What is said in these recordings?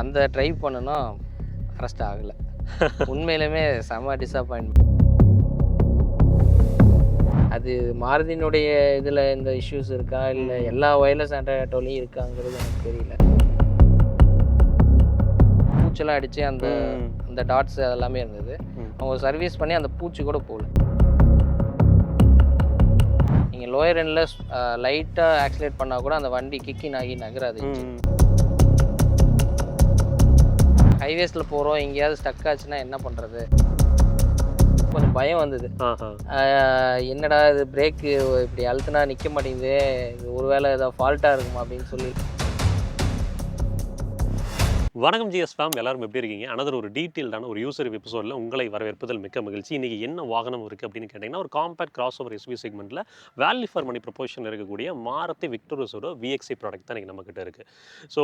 அந்த ட்ரைவ் பண்ணனா அரெஸ்ட் ஆகலை. உண்மையிலுமே செம டிசப்பாயின்மெண்ட். அது மாருதியினுடைய இதில் இந்த இஷ்யூஸ் இருக்கா இல்லை எல்லா ஒயர்லெஸ் ஆண்ட்ராய்ட்லையும் இருக்காங்கிறது எனக்கு தெரியல. பூச்செல்லாம் அடித்து அந்த அந்த டாட்ஸ் அதெல்லாமே இருந்தது. அவங்க சர்வீஸ் பண்ணி அந்த பூச்சி கூட போகல. நீங்கள் லோயர் எண்டில் லைட்டாக ஆக்சிலேட் பண்ணால் கூட அந்த வண்டி கிக்கின் ஆகி நகராது. ஹைவேஸில் போகிறோம், எங்கேயாவது ஸ்டக் ஆச்சுன்னா என்ன பண்ணுறது, கொஞ்சம் பயம் வந்தது. என்னடா இது பிரேக்கு இப்படி அழுத்துனா நிற்க மாட்டேங்குது, இது ஒருவேளை ஏதாவது ஃபால்ட்டாக இருக்குமா அப்படின்னு சொல்லி. வணக்கம் ஜிஎஸ் ஃபேம், எல்லாரும் எப்படி இருக்கீங்க? அனதர் ஒரு டீட்டெயில்டான ஒரு யூசர் எபிசோடில் உங்களை வரவேற்பதில் மிக்க மகிழ்ச்சி. இன்றைக்கி என்ன வாகனம் இருக்குது அப்படின்னு கேட்டிங்கன்னா, ஒரு காம்பேக்ட் கிராஸ் ஓவர் எஸ்வி செக்மெண்ட்டில் வேல்யூ ஃபார் மணி ப்ரொபோஷனில் இருக்கக்கூடிய மாருதி விக்டோரியஸோட VXi ப்ராடக்ட் தான் இன்றைக்கி நம்மக்கிட்ட இருக்குது. ஸோ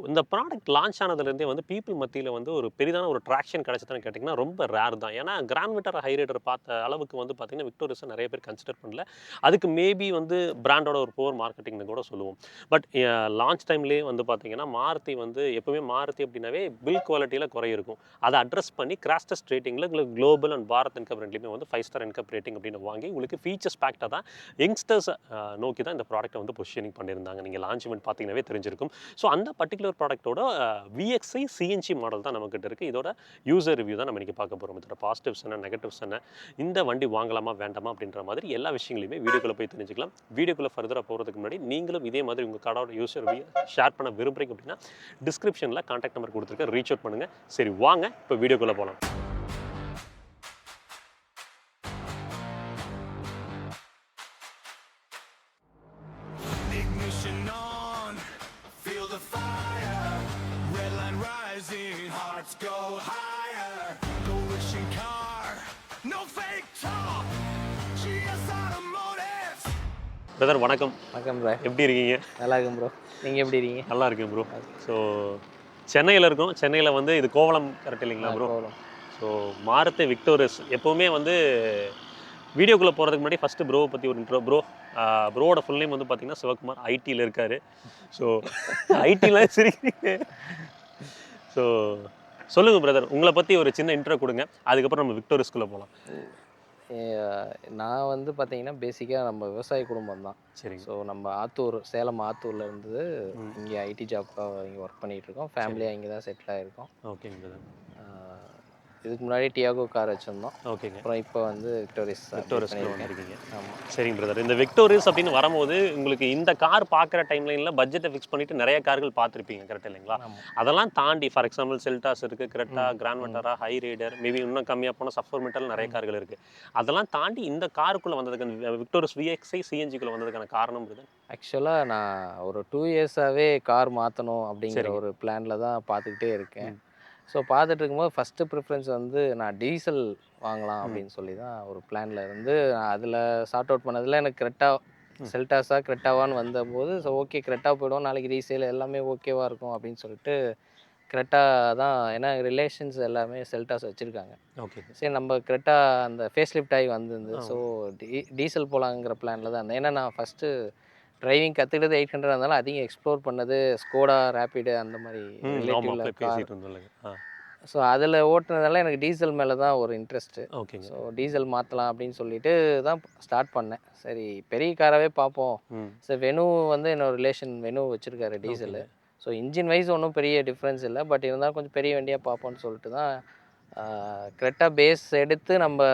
இந்த ப்ராடக்ட் லான்ச் ஆனதுலேருந்தே வந்து பீப்புள் மத்தியில் வந்து ஒரு பெரிதான ஒரு ட்ராக்ஷன் கிடச்சதுன்னு கேட்டிங்கன்னா ரொம்ப ரேர் தான். ஏன்னா கிராண்ட் விட்டர் ஹைரைடர் பார்த்த அளவுக்கு வந்து பார்த்திங்கன்னா விக்டோரியஸை நிறைய பேர் கன்சிடர் பண்ணல. அதுக்கு மேபி வந்து பிராண்டோட ஒரு புவர் மார்க்கெட்டிங்னு கூட சொல்லுவோம். பட் லான்ச் டைம்லேயே வந்து பார்த்திங்கன்னா மாருதி வந்து எப்போவுமே மாருதி அப்படின்னாவே பில் குவாலிட்டியில் குறை இருக்கும். அதை அட்ரஸ் பண்ணி கிராஷ் டெஸ்ட் ரேட்டிங்கில் உங்களுக்கு குளோபல் அண்ட் பாரத் என்கப் ரெண்டுலேயுமே வந்து 5 ஸ்டார் என்கப் ரேட்டிங் அப்படின்னு வாங்கி உங்களுக்கு ஃபீச்சர்ஸ் பேக்டாக தான் யங்ஸ்டர்ஸ் நோக்கி தான் இந்த ப்ராடக்ட்டை வந்து பொசிஷனிங் பண்ணியிருந்தாங்க. நீங்கள் லான்ச் இவெண்ட் பார்த்தீங்கன்னாவே தெரிஞ்சிருக்கும். ஸோ அந்த பர்டிகுலர் ப்ராடக்ட்டோட VXi CNG மாடல் தான் நம்மக்கிட்ட இருக்குது. இதோட யூசர் ரிவ்யூ தான் நம்ம இன்றைக்கி பார்க்க போகிறோம். இதோட பாசிட்டிவ்ஸ் என்ன, நெகட்டிவ்ஸ் என்ன, இந்த வண்டி வாங்கலாமா வேண்டாமா அப்படின்ற மாதிரி எல்லா விஷயங்களையுமே வீடியோக்குள்ளே போய் தெரிஞ்சுக்கலாம். வீடியோக்குள்ளே ஃபர்தராக போகிறதுக்கு முன்னாடி நீங்களும் இதே மாதிரி உங்கள் கடையோட யூசர் ரிவ்யூ ஷேர் பண்ண விரும்புகிறீங்க அப்படின்னா டிஸ்கிரிப்ஷனில் கான்டாக்ட் நம்பர் கொடுத்துருக்கேன், ரீச் அவுட் பண்ணுங்கள். சரி வாங்க இப்போ வீடியோக்குள்ளே போகலாம். பிரதர் வணக்கம். வணக்கம் ப்ரோ, எப்படி இருக்கீங்க? நல்லா இருக்கும் ப்ரோ, நீங்கள் எப்படி இருக்கீங்க? நல்லா இருக்கேன் ப்ரோ. ஸோ சென்னையில் இருக்கோம். சென்னையில் வந்து இது கோவளம் கரெக்ட் இல்லைங்களா ப்ரோ? ஸோ மாருதி விக்டோரியஸ் எப்போவுமே வந்து வீடியோக்குள்ளே போகிறதுக்கு முன்னாடி ஃபஸ்ட்டு ப்ரோவை பற்றி ஒரு இன்ட்ரோ. ப்ரோவோட ஃபுல் நேம் வந்து பார்த்தீங்கன்னா சிவகுமார், ஐடியில் இருக்கார். ஸோ ஐடிலாம் சிரிக்கிறீங்க. ஸோ சொல்லுங்கள் பிரதர், உங்களை பற்றி ஒரு சின்ன இன்ட்ரோ கொடுங்க, அதுக்கப்புறம் நம்ம விக்டோரியஸ்குள்ளே போகலாம். நான் வந்து பார்த்தீங்கன்னா பேசிக்காக நம்ம விவசாய குடும்பம் தான். சரி. ஸோ நம்ம ஆத்தூர், சேலம் ஆத்தூரில் இருந்து இங்கே ஐடி ஜாப்க்காக இங்கே ஒர்க் பண்ணிகிட்ருக்கோம். ஃபேமிலியாக இங்கே தான் செட்டில் ஆகிருக்கோம். ஓகேங்க பிரதர். இதுக்கு முன்னாடி டியாகோ கார் வச்சுருந்தோம். ஓகேங்க. அப்புறம் இப்போ வந்து விக்டோரியஸ் பண்ணியிருக்கீங்க. ஆமாம். சரிங்க பிரதர். இந்த விக்டோரியஸ் அப்படின்னு வரும்போது உங்களுக்கு இந்த கார் பார்க்குற டைம்லைனில் பட்ஜெட்டை ஃபிக்ஸ் பண்ணிவிட்டு நிறைய கார்கள் பார்த்துருப்பீங்க கரெக்ட் இல்லைங்களா? அதெல்லாம் தாண்டி ஃபார் எக்ஸாம்பிள் செல்டாஸ் இருக்குது, Creta, Grand Vitara, Hyryder, maybe இன்னும் கம்மியாக போனால் சஃபர் மெட்டல் நிறைய கார்கள் இருக்குது. அதெல்லாம் தாண்டி இந்த காருக்குள்ளே வந்ததுக்கு விக்டோரியஸ் VXi CNGக்குள்ளே வந்ததுக்கான காரணம் பிரதர்? ஆக்சுவலாக நான் ஒரு 2 இயர்ஸாகவே கார் மாற்றணும் அப்படிங்கிற ஒரு பிளானில் தான் பார்த்துக்கிட்டே இருக்கேன். ஸோ பார்த்துட்டு இருக்கும்போது ஃபஸ்ட்டு ப்ரிஃபரன்ஸ் வந்து நான் டீசல் வாங்கலாம் அப்படின்னு சொல்லி தான் ஒரு பிளானில் இருந்து அதில் சார்ட் அவுட் பண்ணதில் எனக்கு செல்டாஸா கிரெட்டாவான்னு வந்தபோது ஸோ ஓகே கிரெட்டா போய்டும், நாளைக்கு ரீசேல் எல்லாமே ஓகேவாக இருக்கும் அப்படின்னு சொல்லிட்டு கிரெட்டா தான். ஏன்னா ரிலேஷன்ஸ் எல்லாமே செல்டாஸ் வச்சுருக்காங்க. ஓகே. சரி நம்ம கிரெட்டா அந்த ஃபேஸ் லிஃப்ட் ஆகி வந்திருந்து ஸோ டீசல் போகலாங்கிற பிளானில் தான் இருந்தேன். ஏன்னா நான் ஃபஸ்ட்டு டிரைவிங் கற்றுக்கிட்டது 800 இருந்தாலும் அதிகம் எக்ஸ்ப்ளோர் பண்ணது ஸ்கோடா, ரேப்பிடு அந்த மாதிரி ரிலேட்டிவ்ல கார். ஸோ அதில் ஓட்டுனதால எனக்கு டீசல் மேலே தான் ஒரு இன்ட்ரெஸ்ட்டு. ஓகே. ஸோ டீசல் மாற்றலாம் அப்படின்னு சொல்லிட்டு தான் ஸ்டார்ட் பண்ணேன். சரி பெரிய காராகவே பார்ப்போம். சரி வெனு வந்து என்னோட ரிலேஷன் வெனு வச்சுருக்காரு டீசலு. ஸோ இன்ஜின் வைஸ் ஒன்றும் பெரிய டிஃப்ரென்ஸ் இல்லை, பட் இருந்தாலும் கொஞ்சம் பெரிய வண்டியாக பார்ப்போம்னு சொல்லிட்டு தான் கிரெட்டா பேஸ் எடுத்து நம்ம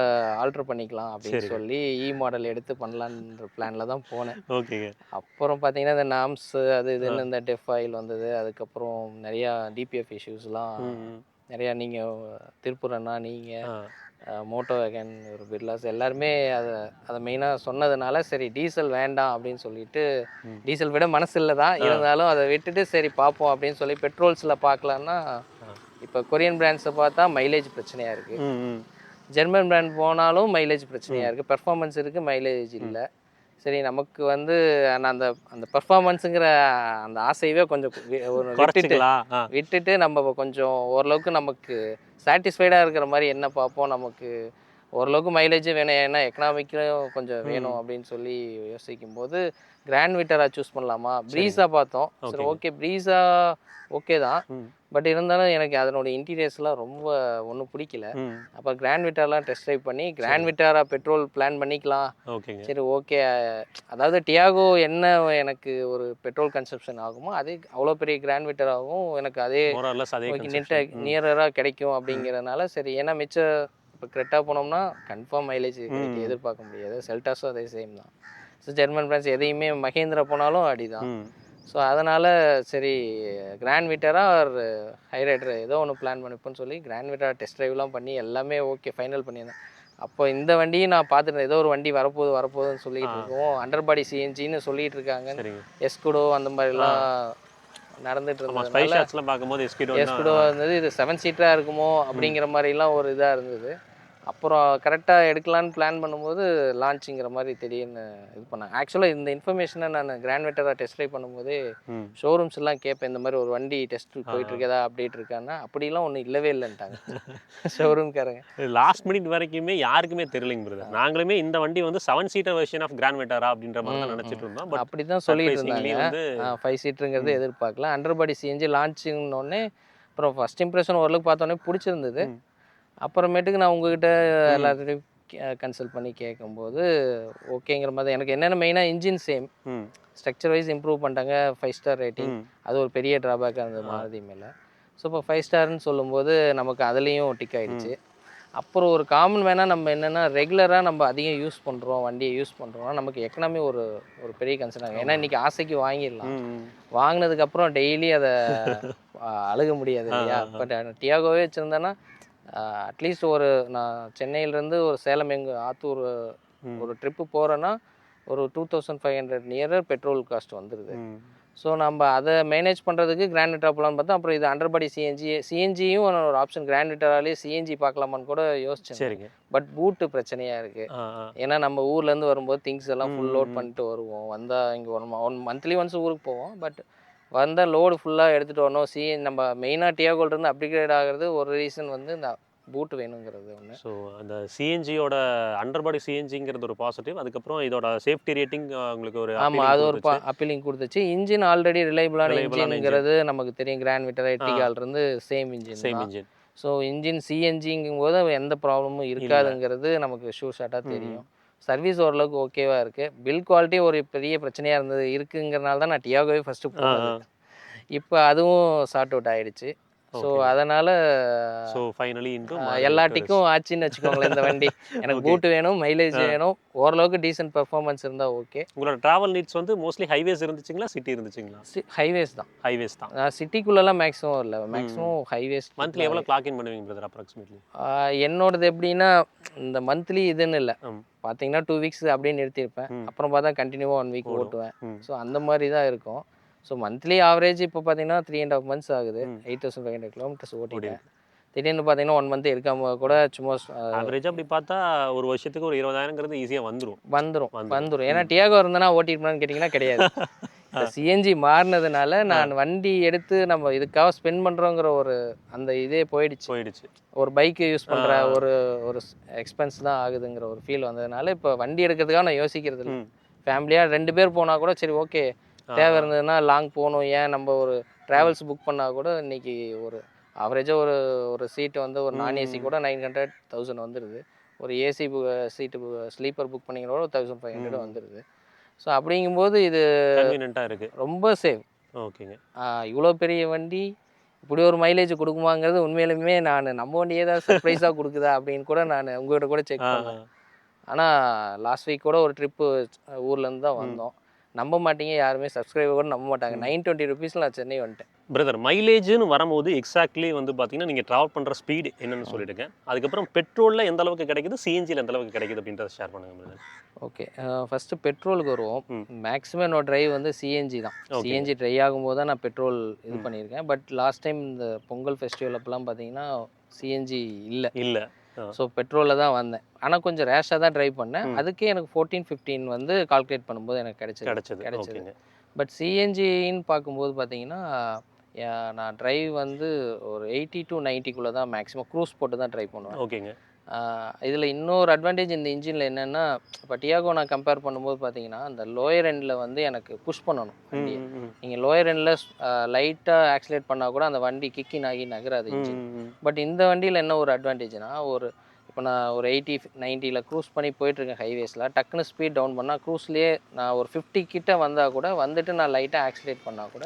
ஆல்ட்ரு பண்ணிக்கலாம் அப்படின்னு சொல்லி மாடல் எடுத்து பண்ணலான்ற பிளானில் தான் போனேன். ஓகேங்க. அப்புறம் பார்த்தீங்கன்னா இந்த நாம்ஸு அது இதுன்னு இந்த டெஃப் ஆயில் வந்தது. அதுக்கப்புறம் நிறையா DPF இஷ்யூஸ்லாம் நிறையா. நீங்கள் திருப்பூரண்ணா, நீங்கள் மோட்டோ வேகன், ஒரு பிர்லாஸ் எல்லாருமே அதை மெயினாக சொன்னதுனால சரி டீசல் வேண்டாம் அப்படின்னு சொல்லிட்டு, டீசல் விட மனசு இல்லை தான் இருந்தாலும் அதை விட்டுட்டு சரி பார்ப்போம் அப்படின்னு சொல்லி பெட்ரோல்ஸில் பார்க்கலான்னா இப்போ கொரியன் பிராண்ட்ஸை பார்த்தா மைலேஜ் பிரச்சனையாக இருக்குது. ஜெர்மன் பிராண்ட் போனாலும் மைலேஜ் பிரச்சனையாக இருக்குது. பெர்ஃபார்மன்ஸ் இருக்குது, மைலேஜ் இல்லை. சரி நமக்கு வந்து அந்த அந்த பெர்ஃபார்மன்ஸுங்கிற அந்த ஆசையவே கொஞ்சம் விட்டுட்டு நம்ம கொஞ்சம் ஓரளவுக்கு நமக்கு சாட்டிஸ்ஃபைடாக இருக்கிற மாதிரி என்ன பார்ப்போம், நமக்கு ஓரளவுக்கு மைலேஜ் வேணும், ஏன்னா எக்கனாமிக்கும் கொஞ்சம் வேணும் அப்படின்னு சொல்லி யோசிக்கும் போது கிராண்ட் விட்டரா சூஸ் பண்ணலாமா, ப்ரீஸா பார்த்தோம். சரி ஓகே, ப்ரீஸா ஓகே தான், பட் இருந்தாலும் எனக்கு அதனோட இன்டீரியர்ஸ்லாம் ரொம்ப ஒன்றும் பிடிக்கல. அப்போ கிராண்ட் விட்டாரெலாம் டெஸ்ட் ட்ரைவ் பண்ணி கிராண்ட் விட்டாரா பெட்ரோல் பிளான் பண்ணிக்கலாம். சரி ஓகே, அதாவது டியாகோ என்ன எனக்கு ஒரு பெட்ரோல் கன்சப்ஷன் ஆகுமோ அதே அவ்வளோ பெரிய கிராண்ட் விட்டராகவும் எனக்கு அதே நியராக கிடைக்கும் அப்படிங்கிறதுனால சரி. ஏன்னா மிச்ச இப்போ கிரெட்டா போனோம்னா கன்ஃபார்ம் மைலேஜ் எதிர்பார்க்க முடியாது. செல்டாஸும் அதே சேம் தான். ஸோ ஜெர்மன் பிராண்ட்ஸ் எதையுமே மகேந்திரா போனாலும் அடிதான். ஸோ அதனால் சரி கிராண்ட் விட்டரா ஒரு ஹைரைடர் ஏதோ ஒன்று பிளான் பண்ணிப்போன்னு சொல்லி கிராண்ட் விட்டரா டெஸ்ட் ட்ரைவ்லாம் பண்ணி எல்லாமே ஓகே ஃபைனல் பண்ணியிருந்தேன். அப்போ இந்த வண்டியும் நான் பார்த்துட்டேன், ஏதோ ஒரு வண்டி வரப்போகுதுன்னு சொல்லிட்டு இருக்கோம். அண்டர் பாடி சிஎன்ஜின்னு சொல்லிட்டு இருக்காங்க. எஸ்குடோ அந்த மாதிரிலாம் நடந்துட்டு இருந்தது. எஸ்குடோ இருந்தது, இது 7 சீட்டராக இருக்குமோ அப்படிங்கிற மாதிரிலாம் ஒரு இதாக இருந்தது. அப்புறம் கரெக்டாக எடுக்கலான்னு பிளான் பண்ணும்போது லான்ச்சுங்கிற மாதிரி திடீர்னு இது பண்ணேன். ஆக்சுவலாக இந்த இன்ஃபர்மேஷனை நான் கிராண்ட் விட்டரா டெஸ்ட் ட்ரைவ் பண்ணும்போதே ஷோரூம்ஸ் எல்லாம் கேட்பேன், இந்த மாதிரி ஒரு வண்டி டெஸ்ட் போயிட்டு இருக்கதா அப்டேட் இருக்கான்னா, அப்படிலாம் ஒன்றும் இல்லவே இல்லைன்ட்டாங்க ஷோரூம்காரங்க. லாஸ்ட் மினிட் வரைக்குமே யாருக்குமே தெரியலைங்க பிரதர். நாங்களுமே இந்த வண்டி வந்து 7 சீட்டர் வெர்ஷன் ஆஃப் கிராண்ட் விட்டரா அப்படின்ற மாதிரி தான் நினச்சிட்டு இருந்தோம். பட் அப்படி தான் சொல்லிட்டு இருந்தாங்க. 5 சீட்டருங்கிறது எதிர்பார்க்கல. அண்டர் பாடி சிஎன்ஜி லான்ச்சுன்னொடனே அப்புறம் ஃபர்ஸ்ட் இம்ப்ரெஷன் ஓரளவுக்கு பார்த்தோன்னே பிடிச்சிருந்தது. அப்புறமேட்டுக்கு நான் உங்ககிட்ட எல்லாத்தையும் கன்சல்ட் பண்ணி கேட்கும்போது ஓகேங்கிற மாதிரி. எனக்கு என்னென்ன மெயினாக engine same, structure wise improve பண்ணிட்டாங்க, 5 ஸ்டார் ரேட்டிங், அது ஒரு பெரிய ட்ராபேக்காக இருந்தது மாருதி மேலே. ஸோ இப்போ 5 ஸ்டார்னு சொல்லும்போது நமக்கு அதுலேயும் டிக் ஆகிடுச்சு. அப்புறம் ஒரு காமன் வேணால் நம்ம என்னென்னா ரெகுலராக நம்ம அதிகம் யூஸ் பண்ணுறோம், வண்டியை யூஸ் பண்ணுறோம்னா நமக்கு எக்கனாமி ஒரு பெரிய கன்சர்ன் ஆகும். ஏன்னா இன்றைக்கி ஆசைக்கு வாங்கிடலாம், வாங்கினதுக்கப்புறம் டெய்லி அதை அழுக முடியாது இல்லையா. பட் டியாகோவே வச்சுருந்தேன்னா அட்லீஸ்ட் ஒரு நான் சென்னையிலேருந்து ஒரு சேலம் எங்கள் ஆத்தூர் ஒரு ட்ரிப்பு போகிறேன்னா ஒரு 2500 நியரர் பெட்ரோல் காஸ்ட் வந்துடுது. ஸோ நம்ம அதை மேனேஜ் பண்ணுறதுக்கு கிராண்ட் விட்டரா போகலான்னு பார்த்தா, அப்புறம் இது அண்டர் பாடி சிஎன்ஜியும் ஒரு ஆப்ஷன், கிராண்ட் விட்டராலேயே சிஎன்ஜி பார்க்கலாமான்னு கூட யோசிச்சேன். சரிங்க. பட் பூட்டு பிரச்சனையாக இருக்குது. ஏன்னா நம்ம ஊர்லேருந்து வரும்போது திங்ஸ் எல்லாம் ஃபுல் லோட் பண்ணிட்டு வருவோம். வந்தால் இங்கே ஒன் மந்த்லி ஒன்ஸ் ஊருக்கு போவோம். பட் வந்தால் லோடு ஃபுல்லாக எடுத்துகிட்டு வரணும். நம்ம மெயினாக டியாகோலேருந்து அப்கிரேட் ஆகிறது ஒரு ரீசன் வந்து இந்த பூட் வேணுங்கிறது ஒன்று. ஸோ அந்த சிஎன்ஜியோட அண்டர் பாடி சிஎன்ஜிங்கிறது ஒரு பாசிட்டிவ். அதுக்கப்புறம் இதோட சேஃப்டி ரேட்டிங் உங்களுக்கு ஒரு ஆமாம், அது ஒரு அப்பீலிங் கொடுத்துச்சு. இன்ஜின் ஆல்ரெடி ரிலையபிளான இன்ஜின்ங்கிறது நமக்கு தெரியும். கிராண்ட் விட்டரா எர்டிகாலிருந்து சேம் இன்ஜின். ஸோ இன்ஜின் சிஎன்ஜிங்கும் போது எந்த ப்ராப்ளமும் இருக்காதுங்கிறது நமக்கு ஷூர் ஷாட்டாக தெரியும். சர்வீஸ் ஓரளவுக்கு ஓகேவாக இருக்குது. பில் குவாலிட்டி ஒரு பெரிய பிரச்சனையாக இருக்குங்கிறனால தான் நான் டியாகோவே ஃபஸ்ட்டு போனேன். இப்போ அதுவும் சார்ட் அவுட் ஆகிடுச்சு. ஸோ அதனால் ஃபைனலி எல்லாட்டிக்கும் ஆச்சுன்னு வச்சுக்கோங்களேன் இந்த வண்டி. எனக்கு பூட்டு வேணும், மைலேஜ் வேணும், ஓரளவுக்கு டீசென்ட் பெர்ஃபார்மன்ஸ் இருந்தால் ஓகே. உங்களோட ட்ராவல் நீட்ஸ் வந்து மோஸ்ட்லி ஹைவேஸ் இருந்துச்சுங்களா, சிட்டி இருந்துச்சுங்களா? ஹைவேஸ் தான். சிட்டிக்குள்ளெல்லாம் மேக்ஸிமம் இல்லை, மேக்ஸிமம் ஹைவேஸ். மந்த்லி எவ்வளோ கிளாக் இன் பண்ணுவீங்க பிரதர் அப்ராக்சிமேட்லி? என்னோடது எப்படின்னா இந்த மந்த்லி இதுன்னு இல்லை, பார்த்தீங்கன்னா 2 வீக்ஸ் அப்படியே நிறுத்தியிருப்பேன். அப்புறம் பார்த்தா கண்டினியூவாக 1 வீக் ஓட்டுவேன். ஸோ அந்த மாதிரி தான் இருக்கும். ஸோ மந்த்லி ஆவரேஜ் இப்போ பார்த்தீங்கன்னா 3.5 months ஆகுது. 8500 கிலோமீட்டர்ஸ் ஓட்டிட்டேன். திடீர்னு பார்த்தீங்கன்னா 1 month இருக்காம கூட சும்மா ஆவரேஜாக அப்படி பார்த்தா ஒரு வருஷத்துக்கு ஒரு 20,000ங்கிறது ஈஸியாக வந்துடும். ஏன்னா டியாகோ இருந்தேன்னா ஓட்டிருப்பேன்னு கேட்டிங்கன்னா கிடையாது. சிஎன்ஜி மாறினதுனால நான் வண்டி எடுத்து நம்ம இதுக்காக ஸ்பெண்ட் பண்ணுறோங்கிற ஒரு அந்த இதே போயிடுச்சு. ஒரு பைக்கு யூஸ் பண்ணுற ஒரு எக்ஸ்பென்ஸ் தான் ஆகுதுங்கிற ஒரு ஃபீல் வந்ததுனால இப்போ வண்டி எடுக்கிறதுக்காக நான் யோசிக்கிறது இல்லை. ஃபேமிலியாக 2 பேர் போனால் கூட சரி ஓகே, தேவை இருந்ததுன்னா லாங் போகணும், ஏன் நம்ம ஒரு ட்ராவல்ஸ் புக் பண்ணால் கூட இன்றைக்கி ஒரு ஆவரேஜாக ஒரு சீட்டு வந்து ஒரு நான் ஏசி கூட 900-1000 வந்துடுது. ஒரு ஏசி சீட்டு ஸ்லீப்பர் புக் பண்ணிங்கன்னா கூட 1500 வந்துடுது. ஸோ அப்படிங்கும்போது இது கன்வீனியன்ட்டாக இருக்குது, ரொம்ப சேவ். ஓகேங்க. இவ்வளோ பெரிய வண்டி இப்படி ஒரு மைலேஜ் கொடுக்குமாங்கிறது உண்மையிலுமே நம்ம வண்டி ஏதாவது சர்ப்ரைஸாக கொடுக்குதா அப்படின்னு கூட நான் உங்கள்கிட்ட கூட செக் பண்ணேன். ஆனால் லாஸ்ட் வீக் கூட ஒரு ட்ரிப்பு ஊர்லேருந்து தான் வந்தோம். நம்ப மாட்டீங்க, யாருமே சப்ஸ்கிரைபர் கூட நம்ப மாட்டாங்க. 920 rupees நான் சென்னை வந்துட்டேன். பிரதர் மைலேஜ்னு வரும்போது எக்ஸாக்ட்லி வந்து பார்த்தீங்கன்னா நீங்கள் ட்ராவல் பண்ணுற ஸ்பீடு என்னென்னு சொல்லிடுங்க. அதுக்கப்புறம் பெட்ரோலில் எந்த அளவுக்கு கிடைக்குது, சிஎன்ஜியில் எந்த அளவுக்கு கிடைக்குது அப்படின்றத ஷேர் பண்ணுங்க பிரதர். ஓகே, ஃபஸ்ட்டு பெட்ரோலுக்கு வருவோம். மேக்ஸிமம் என்னோட ட்ரைவ் வந்து சிஎன்ஜி தான். சிஎன்ஜி ட்ரை ஆகும்போது தான் நான் பெட்ரோல் இது பண்ணியிருக்கேன். பட் லாஸ்ட் டைம் இந்த பொங்கல் ஃபெஸ்டிவல் அப்போலாம் பார்த்தீங்கன்னா சிஎன்ஜி இல்லை. ஸோ பெட்ரோலில் தான் வந்தேன். ஆனால் கொஞ்சம் ரேஷாக தான் ட்ரைவ் பண்ணேன். அதுக்கே எனக்கு 14-15 வந்து கால்குலேட் பண்ணும்போது எனக்கு கிடைச்சது. பட் சிஎன்ஜின்னு பார்க்கும்போது பார்த்தீங்கன்னா நான் ட்ரைவ் வந்து ஒரு 80 to 90 தான் மேக்ஸிமம் க்ரூஸ் போட்டு தான் ட்ரைவ் பண்ணுவேன். ஓகேங்க. இதில் இன்னொரு அட்வான்டேஜ் இந்த இன்ஜினில் என்னென்னா, இப்போ டியாகோ நான் கம்பேர் பண்ணும்போது பார்த்தீங்கன்னா, அந்த லோயர் எண்டில் வந்து எனக்கு புஷ் பண்ணணும் வண்டியை. நீங்கள் லோயர் எண்டில் லைட்டாக ஆக்சிலேட் பண்ணால் கூட அந்த வண்டி கிக்கின் ஆகி நகராது இன்ஜின். பட் இந்த வண்டியில் என்ன ஒரு அட்வான்டேஜ்னா, இப்போ நான் ஒரு 80 90ல் க்ரூஸ் பண்ணி போயிட்டுருக்கேன் ஹைவேஸில். டக்குன்னு ஸ்பீட் டவுன் பண்ணால் க்ரூஸ்லேயே நான் ஒரு 50 கிட்ட வந்தால் கூட வந்துட்டு நான் லைட்டாக ஆக்சிலேட் பண்ணால் கூட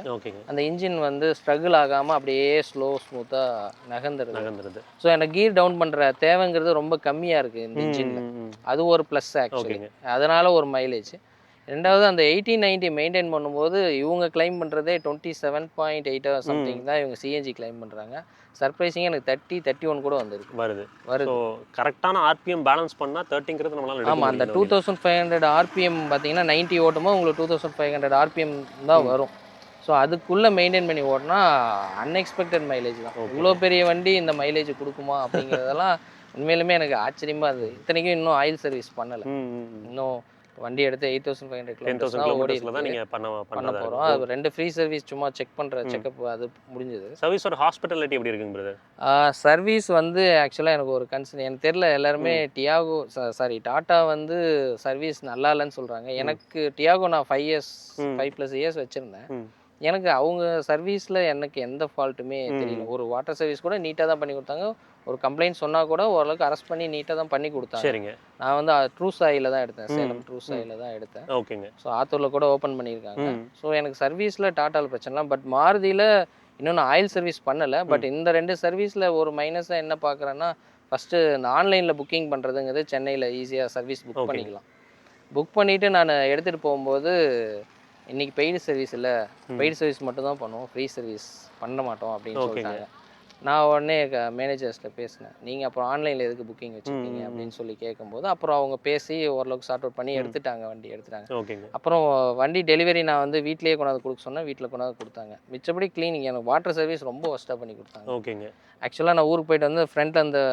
அந்த இன்ஜின் வந்து ஸ்ட்ரகிள் ஆகாமல் அப்படியே ஸ்மூத்தாக நகர்ந்துருது. ஸோ எனக்கு கீர் டவுன் பண்ணுற தேவைங்கிறது ரொம்ப கம்மியாக இருக்குது இந்த இன்ஜினில். அது ஒரு ப்ளஸ் ஆக்சுவலி. அதனால் ஒரு மைலேஜ். ரெண்டாவது அந்த 80-90 மெயின்டைன் பண்ணும்போது இவங்க கிளைம் பண்ணுறதே 27.8 சம்திங் தான் இவங்க சிஎன்ஜி கிளைம் பண்ணுறாங்க. சர்ப்ரைசிங்காக எனக்கு 30-31 கூட வருது. ஸோ கரெக்டான ஆர்பிஎம் பேலன்ஸ் பண்ணால் 30ங்கிறது நம்மளால எடுக்க முடியும். ஆமாம், அந்த 2500 ஆர்பிஎம் பார்த்தீங்கன்னா 90 ஓட்டுமோ உங்களுக்கு 2500 ஆர்பிஎம் தான் வரும். ஸோ அதுக்குள்ளே மெயின்டைன் பண்ணி ஓட்டினா அன்எக்ஸ்பெக்டட் மைலேஜ் தான். இவ்வளோ பெரிய வண்டி இந்த மைலேஜ் கொடுக்குமா அப்படிங்கிறதெல்லாம் உண்மையிலுமே எனக்கு ஆச்சரியமாக இருந்தது. இத்தனைக்கும் இன்னும் ஆயில் சர்வீஸ் பண்ணலை. இன்னும் வண்டி எடுத்து 8500 கிலோமீட்டர்ஸ்ல தான் நீங்க பண்ண போறோம். அது 2 ஃப்ரீ சர்வீஸ் சும்மா செக்அப் அது முடிஞ்சது. சர்வீஸோட ஹாஸ்பிட்டாலிட்டி எப்படி இருக்குங்க பிரதர்? சர்வீஸ் வந்து ஆக்சுவலாக எனக்கு ஒரு கன்சர்ன். எனக்கு தெரியல, எல்லாருமே டியாகோ டாட்டா வந்து சர்வீஸ் நல்லா இல்லைன்னு சொல்கிறாங்க. எனக்கு டியாகோ நான் 5+ இயர்ஸ் வச்சுருந்தேன். எனக்கு அவங்க சர்வீஸில் எனக்கு எந்த ஃபால்ட்டுமே தெரியல. ஒரு வாட்டர் சர்வீஸ் கூட நீட்டாக தான் பண்ணி கொடுத்தாங்க. ஒரு கம்ப்ளைண்ட் சொன்னால் கூட ஓரளவுக்கு அரெஸ்ட் பண்ணி நீட்டாக தான் பண்ணி கொடுத்தாங்க. சரிங்க. நான் வந்து ட்ரூஸ் ஆயில் தான் எடுத்தேன், சேலம் ட்ரூஸ் ஆயில் தான் எடுத்தேன். ஓகேங்க. ஸோ ஆத்தூரில் கூட ஓப்பன் பண்ணியிருக்காங்க. ஸோ எனக்கு சர்வீஸில் டாட்டாவில் பிரச்சனைலாம். பட் மாருதியில் இன்னும் நான் ஆயில் சர்வீஸ் பண்ணலை. பட் இந்த 2 சர்வீஸில் ஒரு மைனஸாக என்ன பார்க்குறேன்னா, ஃபஸ்ட்டு இந்த ஆன்லைனில் புக்கிங் பண்ணுறதுங்கிறது சென்னையில் ஈஸியாக சர்வீஸ் புக் பண்ணிக்கலாம். புக் பண்ணிவிட்டு நான் எடுத்துகிட்டு போகும்போது இன்றைக்கி பெய்டு சர்வீஸ் இல்லை, பெய்டு சர்வீஸ் மட்டும் தான் பண்ணுவோம், ஃப்ரீ சர்வீஸ் பண்ண மாட்டோம் அப்படின்னு சொல்லிட்டாங்க. நான் உடனே மேனேஜர்ஸ்கிட்ட பேசினேன். நீங்கள் அப்புறம் ஆன்லைனில் எதுக்கு புக்கிங் வச்சுருக்கீங்க அப்படின்னு சொல்லி கேட்கும்போது அப்புறம் அவங்க பேசி ஓரளவுக்கு சார்ட் அவுட் பண்ணி வண்டி எடுத்துட்டாங்க. அப்புறம் வண்டி டெலிவரி நான் வந்து வீட்டிலேயே கொண்டாந்து கொடுக்க சொன்னேன், வீட்டில் கொண்டாந்து கொடுத்தாங்க. மிச்சப்படி கிளீனிங் எனக்கு வாட்டர் சர்வீஸ் ரொம்ப ஒஸ்ட்டாக பண்ணி கொடுத்தாங்க. ஓகேங்க. ஆக்சுவலாக நான் ஊருக்கு போயிட்டு வந்து ஃப்ரண்ட்டில் அந்த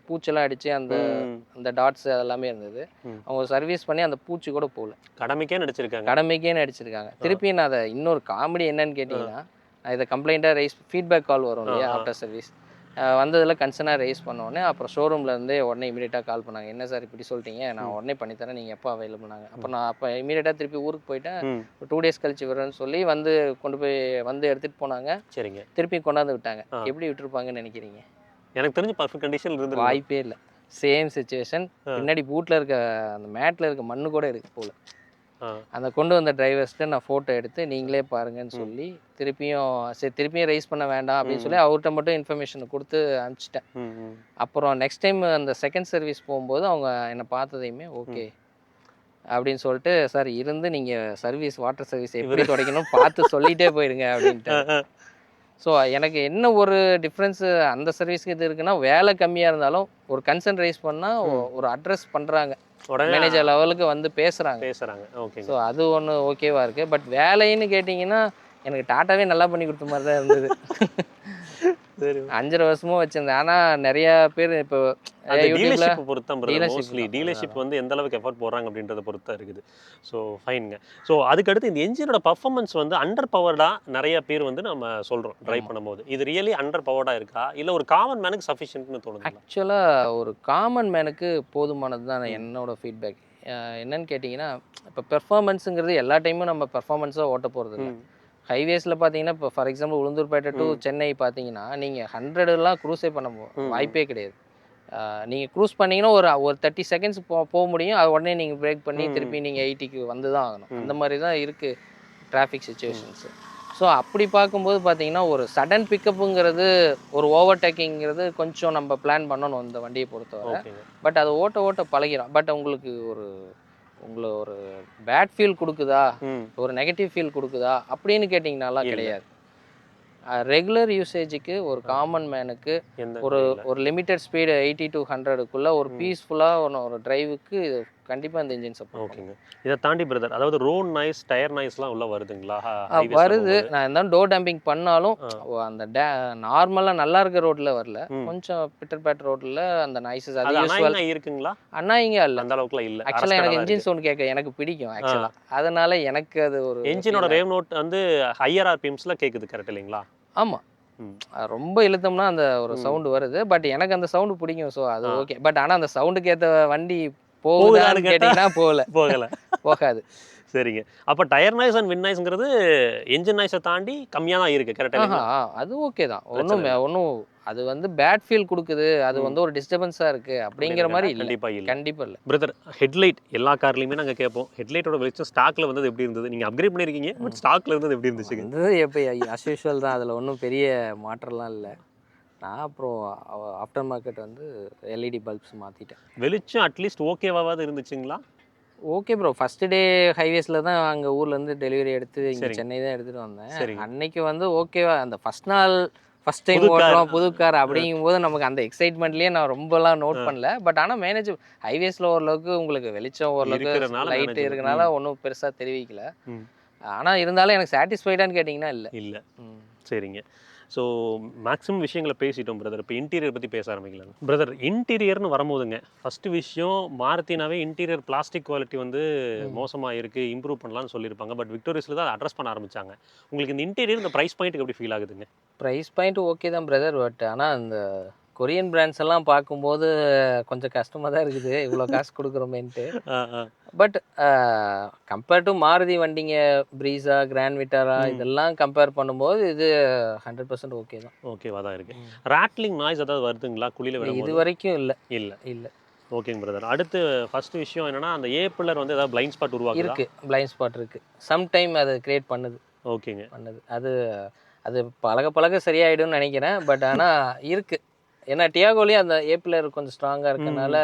பூச்செல்லாம் அடித்து அந்த டாட்ஸ் அதெல்லாமே இருந்தது. அவங்க சர்வீஸ் பண்ணி அந்த பூச்சி கூட போகல. கடமைக்கே நடிச்சிருக்காங்க. திருப்பி நான் அதை இன்னொரு காமெடி என்னன்னு கேட்டிங்கன்னா, நான் இதை கம்ப்ளைண்ட்டாக ஃபீட்பேக் கால் வரும் இல்லையா ஆஃப்டர் சர்வீஸ், வந்ததில் கன்சர்னாக ரைஸ் பண்ணோடனே அப்புறம் ஷோரூம்லேருந்தே உடனே இமீடியட்டாக கால் பண்ணாங்க. என்ன சார் இப்படி சொல்லிட்டீங்க, நான் உடனே பண்ணித்தரேன், நீங்கள் எப்போ அவைலபிள்னாங்க. அப்போ நான் அப்போ இமீடியட்டாக திருப்பி ஊருக்கு போயிட்டேன். 2 டேஸ் கழிச்சு வரேன்னு சொல்லி கொண்டு போய் எடுத்துகிட்டு போனாங்க. சரிங்க. திருப்பி கொண்டாந்து விட்டாங்க. எப்படி விட்டுருப்பாங்கன்னு நினைக்கிறீங்க? எனக்கு தெரிஞ்சு பர்ஃபெக்ட் கண்டிஷன் இருந்து வாய்ப்பே இல்லை. Same situation. பின்னாடி பூட்டில் இருக்க அந்த மேட்டில் இருக்க மண்ணு கூட எடுக்க போகல. அந்த கொண்டு வந்த டிரைவர்ஸ்ட்டு நான் ஃபோட்டோ எடுத்து நீங்களே பாருங்கன்னு சொல்லி திருப்பியும் ரைஸ் பண்ண வேண்டாம் அப்படின்னு சொல்லி அவர்கிட்ட மட்டும் இன்ஃபர்மேஷன் கொடுத்து அனுப்பிச்சிட்டேன். அப்புறம் நெக்ஸ்ட் டைம் அந்த செகண்ட் சர்வீஸ் போகும்போது அவங்க என்னை பார்த்ததையுமே ஓகே அப்படின்னு சொல்லிட்டு, சார் இருந்து நீங்கள் வாட்டர் சர்வீஸ் எப்படி துடைக்கணும் பார்த்து சொல்லிகிட்டே போயிடுங்க அப்படின்ட்டு. ஸோ எனக்கு என்ன ஒரு டிஃப்ரென்ஸு அந்த சர்வீஸ்க்கு இது இருக்குன்னா, வேலை கம்மியாக இருந்தாலும் ஒரு கன்சர்ன் ரைஸ் பண்ணால் ஒரு அட்ரஸ் பண்ணுறாங்க, மேனேஜர் லெவலுக்கு வந்து பேசுகிறாங்க. ஓகே. ஸோ அது ஒன்று ஓகேவாக இருக்குது. பட் வேலைன்னு கேட்டிங்கன்னா எனக்கு டாட்டாவே நல்லா பண்ணி கொடுத்த மாதிரி தான் இருந்தது. 5.5 வருஷமும் வச்சுருந்தேன். ஆனால் நிறையா பேர் இப்போ டீலர்ஷிப் பொறுத்தான் டீலர்ஷிப் வந்து எந்த அளவுக்கு எஃபர்ட் போடுறாங்க அப்படின்றத பொறுத்தா இருக்குது. ஸோ ஃபைனுங்க. ஸோ அதுக்கடுத்து இந்த என்ஜினோட பர்ஃபார்மன்ஸ் வந்து அண்டர் பவர்டாக நிறைய பேர் வந்து நம்ம சொல்கிறோம் ட்ரைவ் பண்ணும்போது. இது ரியலி அண்டர் பவர்டாக இருக்கா இல்லை ஒரு காமன் மேனுக்கு சஃபிஷியன்ட்னு தோணுது? ஆக்சுவலாக ஒரு காமன் மேனுக்கு போதுமானது தான் என்னோட ஃபீட்பேக். என்னன்னு கேட்டிங்கன்னா, இப்போ பெர்ஃபார்மன்ஸுங்கிறது எல்லா டைமும் நம்ம பெர்ஃபார்மன்ஸாக ஓட்ட போகிறது இல்லை. ஹைவேஸில் பார்த்தீங்கன்னா, இப்போ for example Ulundurpet to Chennai பார்த்தீங்கன்னா, நீங்கள் 100லாம் க்ரூஸே பண்ண வாய்ப்பே கிடையாது. நீங்கள் க்ரூஸ் பண்ணிங்கன்னா ஒரு 30 செகண்ட்ஸ் போக முடியும். அது உடனே நீங்கள் பிரேக் பண்ணி திருப்பி நீங்கள் 80க்கு வந்து தான் ஆகணும். அந்த மாதிரி தான் இருக்குது டிராஃபிக் சுச்சுவேஷன்ஸு. ஸோ அப்படி பார்க்கும்போது பார்த்தீங்கன்னா, ஒரு சடன் பிக்கப்புங்கிறது, ஒரு ஓவர்டேக்கிங்கிறது கொஞ்சம் நம்ம பிளான் பண்ணணும் இந்த வண்டியை பொறுத்தவரை. பட் அது ஓட்ட பழகிடும். பட் உங்களுக்கு ஒரு பேட் ஃபீல் கொடுக்குதா, ஒரு நெகட்டிவ் ஃபீல் கொடுக்குதா அப்படின்னு கேட்டிங்கனாலாம் கிடையாது. ரெகுலர் யூசேஜுக்கு ஒரு காமன் மேனுக்கு ஒரு லிமிட்டட் ஸ்பீடு 80 to 100க்குள்ள ஒரு பீஸ்ஃபுல்லாக ஒரு டிரைவுக்கு கண்டிப்பாக இந்த இன்ஜின் சப்போர்ட். ஓகேங்க. இதை தாண்டி பிரதர், அதாவது ரோட் நாய்ஸ், டயர் நாய்ஸ்லாம் உள்ள வருதுங்களா? வருது. நான் இருந்தாலும் டோர் டம்பிங் பண்ணாலும் அந்த நார்மலாக நல்லா இருக்க ரோட்டில் வரல, கொஞ்சம் பிட்டர் பேட் ரோட்டில் அந்த நாய்ஸஸ் அது யூஸ்வல் இருக்குங்களா? அண்ணாங்க இல்லை, அந்த அளவுக்குலாம் இல்லை. ஆக்சுவலாக எனக்கு இன்ஜின் சவுண்ட் கேட்க எனக்கு பிடிக்கும் ஆக்சுவலாக. அதனால எனக்கு அது ஒரு என்ஜினோட ரேவ் நோட் வந்து ஹையர் ஆர்பிஎம்ஸில் கேட்குது, கரெக்ட் இல்லைங்களா? ஆமாம். ரொம்ப இழுத்தோம்னா அந்த ஒரு சவுண்டு வருது. பட் எனக்கு அந்த சவுண்டு பிடிக்கும். ஸோ அது ஓகே. பட் ஆனால் அந்த சவுண்டுக்கு ஏற்ற வண்டி போகுதான்னு கேட்டிங்கன்னா போகலை. போகாது. சரிங்க. அப்போ டயர் நாய்ஸ் அண்ட் விண்ட் நாய்ஸ்ங்கிறது என்ஜின் நாய்ஸை தாண்டி கம்மியாக தான் இருக்குது கரெக்டாக? அது ஓகே தான். ஒன்றும் அது வந்து பேட் ஃபீல் கொடுக்குது, அது வந்து ஒரு டிஸ்டர்பன்ஸாக இருக்குது அப்படிங்கிற மாதிரி இல்லை. கண்டிப்பாக இல்லை பிரதர். ஹெட்லைட் எல்லா கார்லையுமே நாங்கள் கேட்போம், ஹெட்லைட்டோட வெளிச்சம் ஸ்டாக்ல வந்து எப்படி இருந்தது? நீங்கள் அப்கிரேட் பண்ணியிருக்கீங்க, பட் ஸ்டாக்ல இருந்தது எப்படி இருந்துச்சு? எப்போ அஸ் யூஷுவல் தான், அதில் ஒன்றும் பெரிய மாற்றம்லாம் இல்லை. நான் அப்புறம் ஆஃப்டர் மார்க்கெட் வந்து எல்இடி பல்ப்ஸ் மாற்றிட்டேன். வெளிச்சம் அட்லீஸ்ட் ஓகேவாவது இருந்துச்சுங்களா? Okay bro. ஃபஸ்ட்டு டே ஹைவேஸில் தான் அங்கே ஊர்லேருந்து டெலிவரி எடுத்து இங்கே சென்னை தான் எடுத்துகிட்டு வந்தேன். அன்னைக்கு வந்து ஓகேவா, அந்த ஃபஸ்ட் டைம் ஓட்டுறோம் புது கார் அப்படிங்கும்போது நமக்கு அந்த எக்ஸைட்மெண்ட்லேயே நான் ரொம்பலாம் நோட் பண்ணல. பட் ஆனால் ஹைவேஸில் ஓரளவுக்கு உங்களுக்கு வெளிச்சம் ஓரளவுக்கு லைட்டு இருக்கனால ஒன்றும் பெருசாக தெரிவிக்கல. ஆனால் இருந்தாலும் எனக்கு சாட்டிஸ்ஃபைடான்னு கேட்டிங்கன்னா இல்லை. சரிங்க. ஸோ மேக்ஸிமம் விஷயங்களை பேசிட்டோம் பிரதர். இப்போ இன்டீரியர் பற்றி பேச ஆரம்பிக்கலாம் பிரதர். இன்டீரியர்னு வரும்போதுங்க, ஃபஸ்ட்டு விஷயம் மாருதினாவே இன்டீரியர் பிளாஸ்டிக் குவாலிட்டி வந்து மோசமாக இருக்குது, இம்ப்ரூவ் பண்ணலாம்னு சொல்லியிருப்பாங்க. பட் விக்டோரியஸில் தான் அட்ரஸ் பண்ண ஆரம்பித்தாங்க. உங்களுக்கு இந்த இன்டீரியர் இந்த ப்ரைஸ் பாயிண்ட்டுக்கு எப்படி ஃபீல் ஆகுதுங்க? ப்ரைஸ் பாயிண்ட் ஓகே தான் பிரதர். பட் ஆனால் அந்த கொரியன் பிராண்ட்ஸ் எல்லாம் பார்க்கும்போது கொஞ்சம் கஷ்டமாக தான் இருக்குது, இவ்வளோ காசு கொடுக்குறோமேன்ட்டு. பட் கம்பேர் டு மாருதி வண்டிங்க, ப்ரீஸா, கிராண்ட் விட்டாரா இதெல்லாம் கம்பேர் பண்ணும்போது இது 100% ஓகே தான். ஓகேவா தான் இருக்குது. ராட்லிங் நாய்ஸ் ஏதாவது வருதுங்களா குழியில் விட? இது வரைக்கும் இல்லை. ஓகேங்க பிரதர். அடுத்து ஃபர்ஸ்ட் விஷயம் என்னன்னா, அந்த ஏ பில்லர் வந்து ஏதாவது பிளைண்ட் ஸ்பாட் உருவாக்குதா? இருக்குது, பிளைண்ட் ஸ்பாட் இருக்குது. சம்டைம் அது கிரியேட் பண்ணுது. ஓகேங்க. அது பழக சரியாயிடும்னு நினைக்கிறேன். பட் ஆனால் இருக்குது. ஏன்னா டியாகோலேயே அந்த ஏ பில்லர் கொஞ்சம் ஸ்ட்ராங்காக இருக்கனால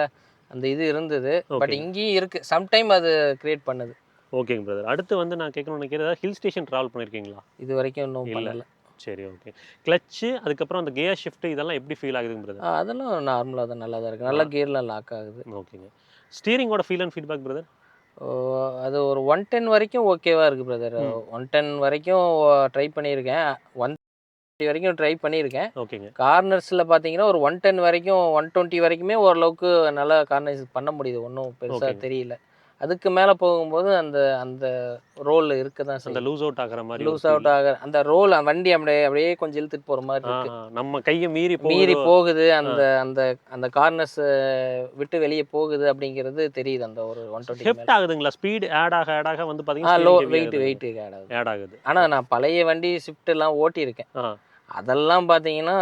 அந்த இது இருந்தது. பட் இங்கேயும் இருக்குது, சம்டைம் அது கிரியேட் பண்ணுது. ஓகேங்க பிரதர். அடுத்து வந்து நான் கேட்கணும்னு நினைக்கிறேன், ஹில் ஸ்டேஷன் ட்ராவல் பண்ணியிருக்கீங்களா? இது வரைக்கும் இன்னும் பண்ணல. சரி, ஓகே. கிளச்சு, அதுக்கப்புறம் அந்த கியர் ஷிஃப்ட் இதெல்லாம் எப்படி ஃபீல் ஆகுதுங்க பிரதர்? அதெல்லாம் நார்மலாக தான், நல்லா தான் இருக்குது. நல்லா கியர்லாம் லாக் ஆகுது. ஓகேங்க. ஸ்டீரிங்கோட ஃபீல் அண்ட் ஃபீட்பேக் பிரதர்? அது ஒரு 110 வரைக்கும் ஓகேவா இருக்குது பிரதர். 110 வரைக்கும் ட்ரை பண்ணியிருக்கேன், 130 வரைக்கும் ட்ரை பண்ணியிருக்கேன். ஓகேங்க. கார்னர்ஸில் பார்த்தீங்கன்னா ஒரு 110 வரைக்கும் 120 வரைக்குமே ஓரளவுக்கு நல்லா கார்னர்ஸ் பண்ண முடியுது, ஒன்றும் பெருசாக தெரியல. அதுக்கு மேலே போகும்போது அந்த அந்த ரோல் இருக்க தான், அந்த லூஸ் அவுட் ஆகிற மாதிரி, அந்த ரோல் வண்டி அப்படியே கொஞ்சம் இழுத்துட்டு போகிற மாதிரி இருக்கு. நம்ம கையை மீறி போகுது, அந்த அந்த அந்த கார்னர்ஸ் விட்டு வெளியே போகுது அப்படிங்கிறது தெரியுது. அந்த ஒரு 120 ஹெப்ட் ஆகுதுங்களா? ஸ்பீட் ஆட் ஆக வந்து பார்த்தீங்கன்னா வெயிட் ஆட் ஆகுது. ஆனால் நான் பழைய வண்டி ஷிஃப்ட் எல்லாம் ஓட்டியிருக்கேன். அதெல்லாம் பார்த்தீங்கன்னா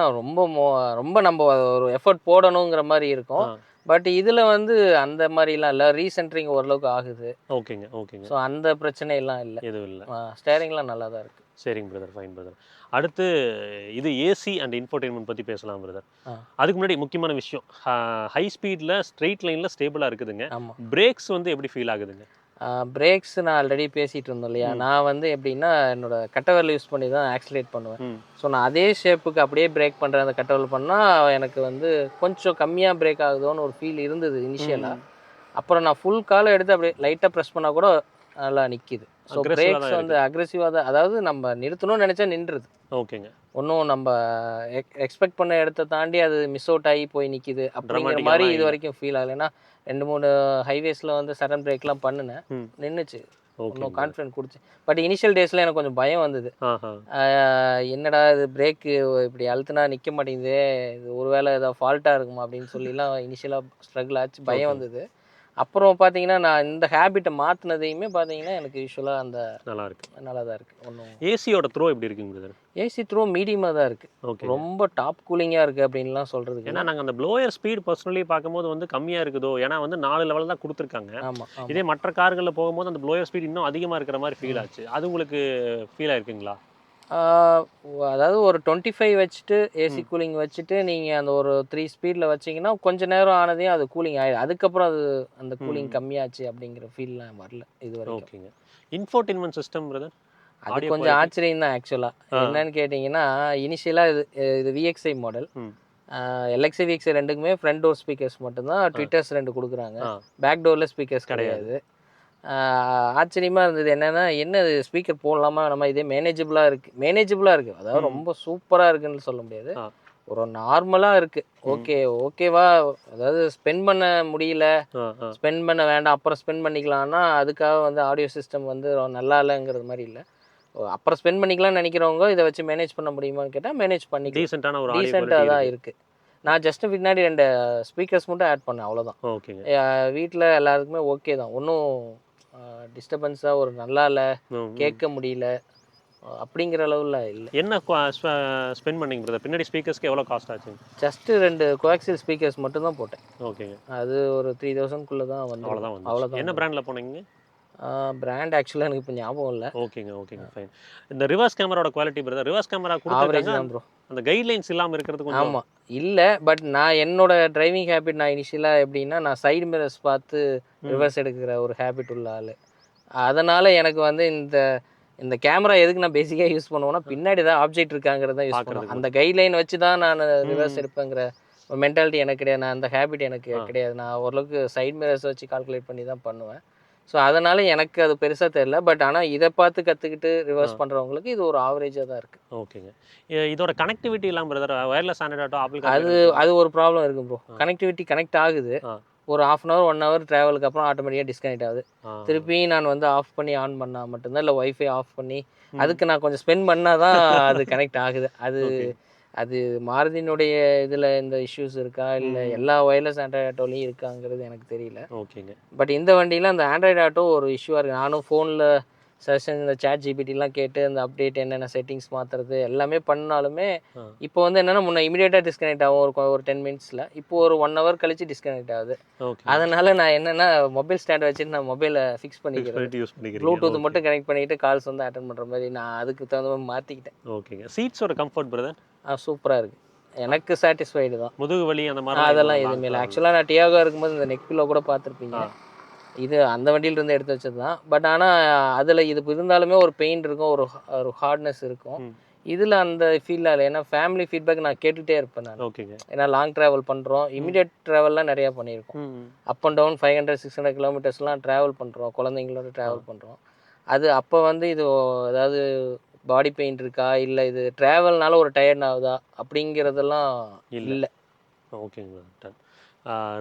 ரொம்ப நம்ம ஒரு எஃபர்ட் போடணுங்கிற மாதிரி இருக்கும். பட் இதில் வந்து அந்த மாதிரிலாம் இல்லை, ரீசென்ட்ரிங் ஓரளவுக்கு ஆகுது. ஓகேங்க. ஸோ அந்த பிரச்சனையெல்லாம் இல்லை, எதுவும் இல்லை. ஸ்டேரிங்லாம் நல்லா தான் இருக்குது. சரிங்க பிரதர், ஃபைன் பிரதர். அடுத்து இது ஏசி அண்ட் இன்ஃபோடெயின்மெண்ட் பற்றி பேசலாம் பிரதர். அதுக்கு முன்னாடி முக்கியமான விஷயம், ஹை ஸ்பீடில் ஸ்ட்ரெயிட் லைனில் ஸ்டேபிளாக இருக்குதுங்க. பிரேக்ஸ் வந்து எப்படி ஃபீல் ஆகுதுங்க? பிரேக்ஸ் நான் ஆல்ரெடி பேசிகிட்டு இருந்தோம் இல்லையா, நான் வந்து எப்படின்னா என்னோட கட்டவரில் யூஸ் பண்ணி தான் ஆக்சிலேட் பண்ணுவேன். ஸோ நான் அதே ஷேப்புக்கு அப்படியே பிரேக் பண்ணுறேன். அந்த கட்டவரில் பண்ணால் எனக்கு வந்து கொஞ்சம் கம்மியாக பிரேக் ஆகுதோன்னு ஒரு ஃபீல் இருந்தது இனிஷியலாக. அப்புறம் நான் ஃபுல் காலை எடுத்து அப்படியே லைட்டாக ப்ரெஸ் பண்ணால் கூட நல்லா நிற்கிது. ஸோ பிரேக்ஸ் வந்து அக்ரெசிவாக தான், அதாவது நம்ம நிறுத்தணும்னு நினச்சா நின்றுது. ஓகேங்க. ஒன்றும் நம்ம எக்ஸ்பெக்ட் பண்ண இடத்த தாண்டி அது மிஸ் அவுட் ஆகி போய் நிற்கிது அப்படிங்கிற மாதிரி இது வரைக்கும் ஃபீல் ஆகலை. ஏன்னா 2-3 ஹைவேஸில் வந்து சடன் பிரேக்லாம் பண்ணினேன், நின்றுச்சு, இன்னும் கான்ஃபிடென்ட் கொடுத்து. பட் இனிஷியல் டேஸில் எனக்கு கொஞ்சம் பயம் வந்தது. என்னடா இது பிரேக்கு இப்படி அழுத்துனா நிற்க மாட்டேங்குது, இது ஒருவேளை ஏதாவது ஃபால்ட்டாக இருக்குமா அப்படின்னு சொல்லிலாம் இனிஷியலாக ஸ்ட்ரகிள் ஆச்சு, பயம் வந்தது. அப்புறம் பார்த்தீங்கன்னா நான் இந்த ஹேபிட்டை மாற்றினதையுமே பார்த்தீங்கன்னா எனக்கு யூஸ்வலாக அந்த நல்லா தான் இருக்குது. ஒன்றும் ஏசியோட த்ரோ எப்படி இருக்குங்க பிரதர்? ஏசி த்ரோ மீடியமாக தான் இருக்குது, ரொம்ப டாப் கூலிங்காக இருக்குது அப்படின்லாம் சொல்கிறது. ஏன்னா நாங்கள் அந்த ப்ளோயர் ஸ்பீட் பர்சனலி பார்க்கும்போது வந்து கம்மியாக இருக்குதோ, ஏன்னா வந்து 4 லெவல் தான் கொடுத்துருக்காங்க. ஆமாம். இதே மற்ற கார்களில் போகும்போது அந்த ப்ளோயர் ஸ்பீட் இன்னும் அதிகமாக இருக்கிற மாதிரி ஃபீல் ஆச்சு. அது உங்களுக்கு ஃபீல் ஆயிருக்குங்களா? அதாவது ஒரு 25 வச்சுட்டு ஏசி கூலிங் வச்சுட்டு நீங்கள் அந்த ஒரு 3 ஸ்பீடில் வச்சிங்கன்னா கொஞ்சம் நேரம் ஆனதையும் அது கூலிங் ஆகிடும். அதுக்கப்புறம் அது அந்த கூலிங் கம்மியாச்சு அப்படிங்கிற ஃபீல்லாம் வரல இது வரைக்கும். ஓகேங்க. இன்ஃபோடெயின்மெண்ட் சிஸ்டம் பிரதர், அது கொஞ்சம் ஆச்சரியம் தான் ஆக்சுவலாக. என்னன்னு கேட்டிங்கன்னா, இனிஷியலாக இது விஎக்ஸ்ஐ மாடல், எல்எக்ஸ்ஐ விஎக்ஸ்ஐ ரெண்டுக்குமே ஃப்ரண்ட் டோர் ஸ்பீக்கர்ஸ் மட்டும்தான், ட்விட்டர்ஸ் 2 கொடுக்குறாங்க, பேக் டோரில் ஸ்பீக்கர்ஸ் கிடையாது. ஆச்சரியமாக இருந்தது என்னென்னா, என்ன ஸ்பீக்கர் போடலாமா நம்ம, இதே மேனேஜபிளாக இருக்குது. அதாவது ரொம்ப சூப்பராக இருக்குன்னு சொல்ல முடியாது, ஒரு நார்மலாக இருக்குது. ஓகேவா, அதாவது ஸ்பெண்ட் பண்ண முடியல, ஸ்பெண்ட் பண்ண வேண்டாம் அப்புறம் ஸ்பெண்ட் பண்ணிக்கலாம்னா அதுக்காக வந்து ஆடியோ சிஸ்டம் வந்து நல்லா இல்லைங்கிறது மாதிரி இல்லை. அப்புறம் ஸ்பெண்ட் பண்ணிக்கலாம்னு நினைக்கிறவங்க இதை வச்சு மேனேஜ் பண்ண முடியுமான்னு கேட்டால் மேனேஜ் பண்ணிக்கலாம். டீசென்ட்டான ஒரு டீசெண்டாக தான் இருக்குது. நான் ஜஸ்ட்டு பின்னாடி 2 ஸ்பீக்கர்ஸ் மட்டும் ஆட் பண்ணேன், அவ்வளோதான். ஓகேங்க. வீட்டில் எல்லாருக்குமே ஓகே தான். ஒன்றும் டிஸ்டர்பன்ஸாக ஒரு நல்லா இல்லை, கேட்க முடியல அப்படிங்கிற அளவில் இல்லை. என்ன ஸ்பெண்ட் பண்ணீங்க பிரதர்? பின்னாடி ஸ்பீக்கர்ஸ்க்கு எவ்வளோ காஸ்ட் ஆச்சு? ஜஸ்ட்டு 2 கோஆக்சியல் ஸ்பீக்கர்ஸ் மட்டும் தான் போட்டேன். ஓகேங்க. அது ஒரு 3000க்குள்ளே தான் வந்து. அவ்வளோதான். என்ன பிராண்டில் போனீங்க? பிராண்ட் ஆக்சுவலாக எனக்கு இப்போ ஞாபகம் இல்லை. ஓகேங்க ஃபைன். இந்த ரிவர்ஸ் கேமராவோட குவாலிட்டி பிரதர், ரிவர்ஸ் கேமரா கொடுத்துருக்காங்க ப்ரோ. அந்த கைட்லைன்ஸ் இல்லாமல் இருக்கிறது கொஞ்சம். ஆமாம், இல்லை. பட் நான் என்னோட டிரைவிங் ஹேபிட், நான் இனிஷியலாக எப்படின்னா, நான் சைடு மிரர்ஸ் பார்த்து ரிவர்ஸ் எடுக்கிற ஒரு ஹேபிட் உள்ள ஆள். அதனால் எனக்கு வந்து இந்த கேமரா எதுக்கு நான் பேசிக்காக யூஸ் பண்ணுவேன்னா, பின்னாடி ஏதாவது ஆப்ஜெக்ட் இருக்காங்கிறது தான் யூஸ் பண்ணுவேன். அந்த கைட்லைன் வச்சு தான் நான் ரிவர்ஸ் எடுப்பேங்கிற ஒரு மென்டாலிட்டி எனக்கு கிடையாது. நான் அந்த ஹேபிட் எனக்கு கிடையாது. நான் ஓரளவுக்கு சைடு மிரர்ஸ் வச்சு கால்குலேட் பண்ணி தான் பண்ணுவேன். ஸோ அதனால் எனக்கு அது பெருசாக தெரியல. பட் ஆனால் இதை பார்த்து கற்றுக்கிட்டு ரிவர்ஸ் பண்ணுறவங்களுக்கு இது ஒரு ஆவரேஜாக தான் இருக்குது. ஓகேங்க. இதோட கனெக்டிவிட்டி இல்லாமல் brother, wireless Android auto apple அது ஒரு ப்ராப்ளம் இருக்குது ப்ரோ. கனெக்டிவிட்டி கனெக்ட் ஆகுது, ஒரு 1/2 hour 1 hour ட்ராவலுக்கு அப்புறம் ஆட்டோமேட்டிக்காக டிஸ்கனெக்ட் ஆகுது. திருப்பி நான் வந்து ஆஃப் பண்ணி ஆன் பண்ணால் மட்டும்தான், இல்லை ஒய்ஃபை ஆஃப் பண்ணி அதுக்கு நான் கொஞ்சம் ஸ்பெண்ட் பண்ணால் தான் அது கனெக்ட் ஆகுது. அது மாருதியினுடைய இதில் இந்த இஷ்யூஸ் இருக்கா, இல்லை எல்லா ஒயர்லெஸ் ஆண்ட்ராய்டு ஆட்டோலையும் இருக்காங்கிறது எனக்கு தெரியல. ஓகேங்க. பட் இந்த வண்டியில் அந்த ஆண்ட்ராய்டு ஆட்டோ ஒரு இஷ்யூவாக இருக்குது. நானும் ஃபோனில் சஜஷன், இந்த சாட் ஜிபிடிலாம் கேட்டு அந்த அப்டேட் என்னென்ன செட்டிங்ஸ் மாற்றுறது எல்லாமே பண்ணாலுமே இப்போ வந்து என்னென்னா, முன்னே இமீடியட்டாக டிஸ்கனெக்ட் ஆகும் ஒரு 10 minutesல. இப்போ ஒரு 1 hour கழிச்சு டிஸ்கனெக்ட் ஆகுது. அதனால் நான் என்னென்னா, மொபைல் ஸ்டாண்ட் வச்சுட்டு நான் மொபைலை ஃபிக்ஸ் பண்ணிக்கிறேன். ப்ளூடூத் மட்டும் கனெக்ட் பண்ணிவிட்டு கால்ஸ் வந்து அட்டன் பண்ணுற மாதிரி நான் அதுக்கு தகுந்த மாதிரி மாற்றிக்கிட்டேன். ஓகேங்க. சீட்ஸோட கம்ஃபர்ட் பிரதர் சூப்பராக இருக்குது. எனக்கு சாட்டிஸ்ஃபைடு தான். முதுகு வலி அந்த மாதிரி அதெல்லாம் எதுவுமே இல்லை. ஆக்சுவலாக நான் டியாகோ இருக்கும்போது இந்த நெக் பில்லோ கூட பார்த்துருப்பீங்க. இது அந்த வண்டியிலிருந்து எடுத்து வச்சது தான். பட் ஆனால் அதில் இது இருந்தாலுமே ஒரு பெயின் இருக்கும், ஒரு ஹார்ட்னஸ் இருக்கும். இதில் அந்த ஃபீல் ஆகலை. ஏன்னா ஃபேமிலி ஃபீட்பேக் நான் கேட்டுகிட்டே இருப்பேன் நான். ஓகேங்க. ஏன்னா லாங் ட்ராவல் பண்ணுறோம், இமீடியட் ட்ராவல்லாம் நிறையா பண்ணியிருக்கோம். Up and down 500-600 kilometers travel பண்ணுறோம், குழந்தைங்களோட ட்ராவல் பண்ணுறோம். அது அப்போ வந்து இது அதாவது பாடி பெயின் இருக்கா, இல்லை இது ட்ராவல்னால ஒரு டயர்ட் ஆகுதா அப்படிங்கிறதெல்லாம் இல்லை. ஓகேங்க.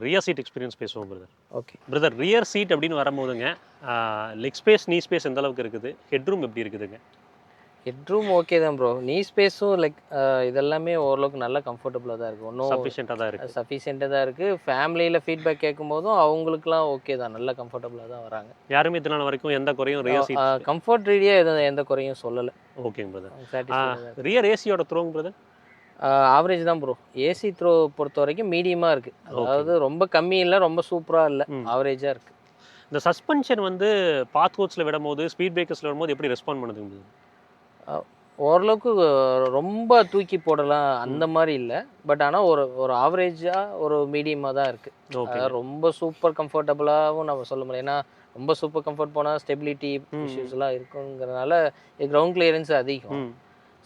ரியர் சீட் எக்ஸ்பீரியன்ஸ் பேசுவோம் brother. Okay brother, rear seat அப்படின்னு வரும்போதுங்க, லெக் ஸ்பேஸ், நீ ஸ்பேஸ் எந்த அளவுக்கு இருக்குது, ஹெட்ரூம் எப்படி இருக்குதுங்க? ஹெட்ரூம் ஓகே தான் ப்ரோ. நீ ஸ்பேஸும் லைக் இதெல்லாமே ஓரளவுக்கு நல்லா கம்ஃபர்டபுளாக தான் இருக்குது. ஒன்றும் சஃபிஷியண்ட்டாக தான் இருக்குது. ஃபேமிலியில் ஃபீட்பேக் கேட்கும்போதும் அவங்களுக்குலாம் ஓகே தான், நல்லா கம்ஃபர்டபுளாக தான் வராங்க. யாருமே இதனால் வரைக்கும் எந்த குறையும் ரியர் சீட் கம்ஃபர்ட் ரீதியாக எந்த குறையும் சொல்லலை. ஓகேங்க பிரதர். ரியர் ஏசியோட த்ரோங்க பிரதர்? ஆவரேஜ் தான் ப்ரோ. ஏசி த்ரோ பொறுத்த வரைக்கும் மீடியமாக இருக்குது. அதாவது ரொம்ப கம்மி இல்லை, ரொம்ப சூப்பராக இல்லை, ஆவரேஜாக இருக்குது. இந்த சஸ்பென்ஷன் வந்து பாத் கோட்ஸில் விடும்போது, ஸ்பீட் பிரேக்கர்ஸில் விடும்போது எப்படி ரெஸ்பாண்ட் பண்ணுதுங்க? ஓரளவுக்கு ரொம்ப தூக்கி போடலாம் அந்த மாதிரி இல்லை. பட் ஆனால் ஒரு ஆவரேஜாக ஒரு மீடியமாக தான் இருக்குது. ரொம்ப சூப்பர் கம்ஃபர்டபுளாகவும் நம்ம சொல்ல முடியும். ஏன்னா ரொம்ப சூப்பர் கம்ஃபர்ட் போனால் ஸ்டெபிலிட்டி இஷ்யூஸ்லாம் இருக்குங்கிறதுனால இது கிரவுண்ட் கிளியரன்ஸ் அதிகம்.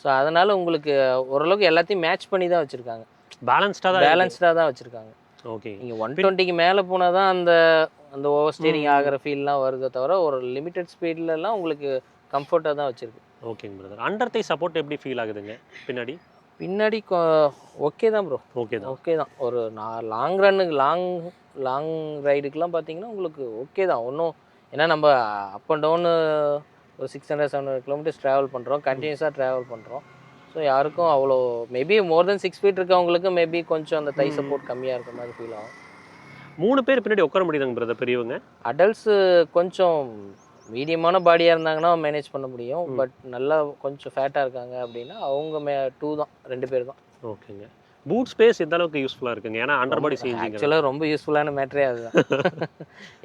ஸோ அதனால் உங்களுக்கு ஓரளவுக்கு எல்லாத்தையும் மேட்ச் பண்ணி தான் வச்சுருக்காங்க. பேலன்ஸ்டாக தான் வச்சுருக்காங்க. ஓகே. நீங்கள் 120க்கு மேலே போனால் தான் அந்த ஓவர் ஸ்டீரிங் ஆகிற ஃபீல்லாம் வருதே தவிர, ஒரு லிமிட்டட் ஸ்பீட்லலாம் உங்களுக்கு கம்ஃபர்ட்டாக தான் வச்சுருக்கு. ஓகேங்க பிரதர். அண்டர் தை சப்போர்ட் எப்படி ஃபீல் ஆகுதுங்க பின்னாடி? பின்னாடி ஓகே தான் ப்ரோ. ஓகே தான். ஒரு லாங் ரன்னுக்கு லாங் ரைடுக்கெலாம் பார்த்தீங்கன்னா உங்களுக்கு ஓகே தான். ஒன்றும் ஏன்னா நம்ம அப் அண்ட் டவுனு ஒரு 600-700 kilometers ட்ராவல் பண்ணுறோம், கண்டினியூஸாக ட்ராவல் பண்ணுறோம். ஸோ யாருக்கும் அவ்வளோ மேபி மோர் தென் 6 feet இருக்கவங்களுக்கு மேபி கொஞ்சம் அந்த தை சப்போர்ட் கம்மியாக இருக்கிற மாதிரி ஃபீல் ஆகும். 3 பேர் பின்னாடி உட்கார முடியுதாங்க பிரதர் பெரியவங்க? அடல்ட்ஸு கொஞ்சம் மீடியமான பாடியாக இருந்தாங்கன்னா மேனேஜ் பண்ண முடியும். பட் நல்லா கொஞ்சம் ஃபேட்டாக இருக்காங்க அப்படின்னா அவங்க 2 தான், 2 பேர் தான். ஓகேங்க. பூட் ஸ்பேஸ் எந்த அளவுக்கு யூஸ்ஃபுல்லாக இருக்குங்க? ஏன்னா அண்டர் பாடி சீன் ஆக்சுவலாக ரொம்ப யூஸ்ஃபுல்லான மேட்டரே அதுதான்.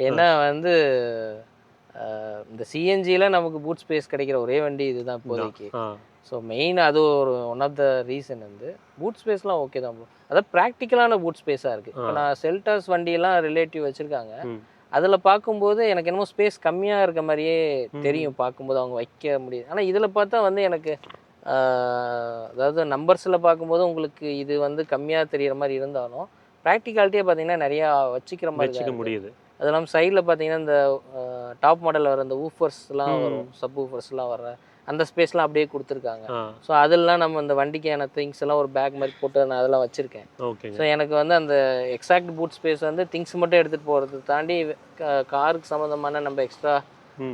ஏன்னா வந்து இந்த சிஎன்ஜியில் நமக்கு பூட் ஸ்பேஸ் கிடைக்கிற ஒரே வண்டி இதுதான் இப்போதைக்கு. ஸோ மெயின் அது ஒரு ஒன் ஆஃப் த ரீசன் வந்து பூட் ஸ்பேஸ்லாம் ஓகே தான் ப்ரோ. அதாவது ப்ராக்டிக்கலான பூட் ஸ்பேஸாக இருக்குது. இப்போ நான் செல்டாஸ் வண்டியெல்லாம் ரிலேட்டிவ் வச்சுருக்காங்க. அதில் பார்க்கும்போது எனக்கு என்னமோ ஸ்பேஸ் கம்மியாக இருக்க மாதிரியே தெரியும் பார்க்கும்போது, அவங்க வைக்க முடியுது. ஆனால் இதில் பார்த்தா வந்து எனக்கு அதாவது நம்பர்ஸில் பார்க்கும்போது உங்களுக்கு இது வந்து கம்மியாக தெரிகிற மாதிரி இருந்தாலும் ப்ராக்டிகாலிட்டியாக பார்த்தீங்கன்னா நிறையா வச்சுக்கிற மாதிரி முடியுது. அது இல்லாமல் சைடில் பார்த்தீங்கன்னா இந்த டாப் மாடலில் வர இந்த ஊஃபர்ஸ்லாம் வரும், சப் ஊஃபர்ஸ்லாம் வர அந்த ஸ்பேஸ்லாம் அப்படியே கொடுத்துருக்காங்க. ஸோ அதெல்லாம் நம்ம இந்த வண்டிக்கான திங்ஸ் எல்லாம் ஒரு பேக் மாதிரி போட்டு நான் அதெல்லாம் வச்சுருக்கேன். ஸோ எனக்கு வந்து அந்த எக்ஸாக்ட் பூட் ஸ்பேஸ் வந்து திங்ஸ் மட்டும் எடுத்துகிட்டு போகிறது தாண்டி காருக்கு சம்மந்தமான நம்ம எக்ஸ்ட்ரா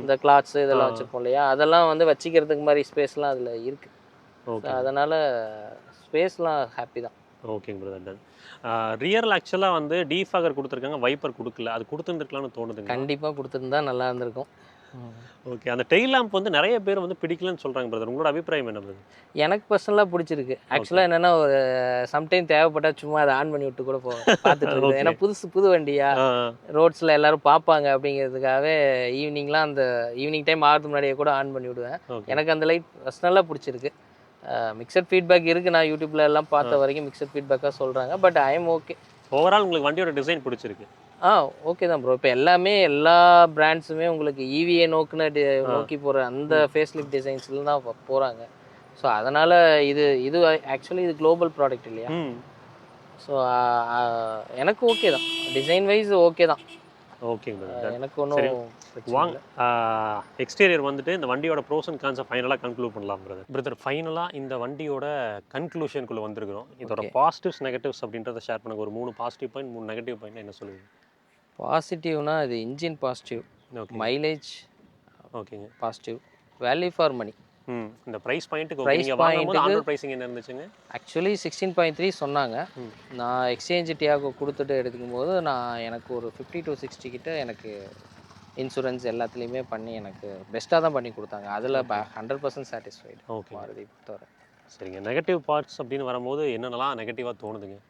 இந்த கிளாத்ஸு இதெல்லாம் வச்சுருப்போம் இல்லையா, அதெல்லாம் வந்து வச்சுக்கிறதுக்கு மாதிரி ஸ்பேஸ்லாம் அதில் இருக்குது. ஸோ அதனால் ஸ்பேஸ்லாம் ஹாப்பி தான். ஓகேங்க பிரதர். டன். ரியரில் ஆக்சுவலாக வந்து டீஃபாகர் கொடுத்துருக்காங்க, வைப்பர் கொடுக்கல. அது கொடுத்துருந்துருக்கலாம்னு தோணுதுங்க. கண்டிப்பாக கொடுத்துருந்தா நல்லா இருந்திருக்கும். ஓகே. அந்த டெயில் லேம்ப் வந்து நிறைய பேர் வந்து பிடிக்கலன்னு சொல்கிறாங்க பிரதர். உங்களோட அபிப்பிராயம் என்ன பிரதர்? எனக்கு பர்சனலாக பிடிச்சிருக்கு. ஆக்சுவலாக என்னென்னா ஒரு சம்டைம் தேவைப்பட்டால் சும்மா அதை ஆன் பண்ணி விட்டு கூட பார்த்துட்டு இருக்கேன். ஏன்னா புது வண்டியா ரோட்ஸில் எல்லோரும் பார்ப்பாங்க அப்படிங்கிறதுக்காகவே ஈவினிங்லாம் அந்த ஈவினிங் டைம் ஆகிறதுக்கு முன்னாடியே கூட ஆன் பண்ணி விடுவேன். எனக்கு அந்த லைட் பர்சனலாக பிடிச்சிருக்கு. மிக்சட் ஃபீட்பேக் இருக்குது. நான் யூடியூப்ல எல்லாம் பார்த்த வரைக்கும் மிக்சட் ஃபீட்பேக்காக சொல்கிறாங்க. But I am okay. Overall உங்களுக்கு வண்டியோட டிசைன் பிடிச்சிருக்கு? ஓகே தான் ப்ரோ. இப்போ எல்லா பிராண்ட்ஸுமே உங்களுக்கு ஈவியை நோக்கி போகிற அந்த ஃபேஸ்லிஃப்ட் டிசைன்ஸில் தான் போகிறாங்க. ஸோ அதனால் இது ஆக்சுவலி இது குளோபல் ப்ராடக்ட் இல்லையா? ஸோ எனக்கு ஓகே தான். டிசைன் வைஸ் ஓகே தான். ஓகேங்க. எனக்கு ஒன்றும் வாங்க. எக்ஸ்டீரியர் வந்துட்டு இந்த வண்டியோட ப்ரோஸ் அண்ட் கான்ஸை ஃபைனலாக கன்க்ளூட் பண்ணலாம் பிரதர். ஃபைனலாக இந்த வண்டியோட கன்க்ளூஷனுக்குள்ளே வந்துருக்கிறோம். இதோட பாசிட்டிவ்ஸ் நெகட்டிவ்ஸ் அப்படின்றத ஷேர் பண்ணுங்க. ஒரு 3 பாசிட்டிவ் பாயிண்ட் 3 நெகட்டிவ் பாயிண்ட் என்ன சொல்லுவீங்க? பாசிட்டிவ்னா இது இன்ஜின் பாசிட்டிவ், மைலேஜ் ஓகேங்க பாசிட்டிவ், வேல்யூ ஃபார் மணி. இந்த பிரைஸ் பாயிண்ட்டுக்கு நீங்க வாங்கும்போது ஆன் பிரைசிங் என்ன இருந்துச்சுங்க? ஆக்சுவலி 16.3 சொன்னாங்க. நான் எக்ஸ்சேஞ்ச் டியாகோ கொடுத்துட்டு எடுக்கும்போது எனக்கு ஒரு 50 to 60 கிட்ட எனக்கு இன்சூரன்ஸ் எல்லாத்துலேயுமே பண்ணி எனக்கு பெஸ்ட்டாக தான் பண்ணி கொடுத்தாங்க. அதில் 100% சாட்டிஸ்ஃபைடு. ஓகே மாருதி பொறுத்தவரை. சரிங்க. நெகட்டிவ் பார்ட்ஸ் அப்படின்னு வரும்போது என்னென்னலாம் நெகட்டிவாக தோணுதுங்க?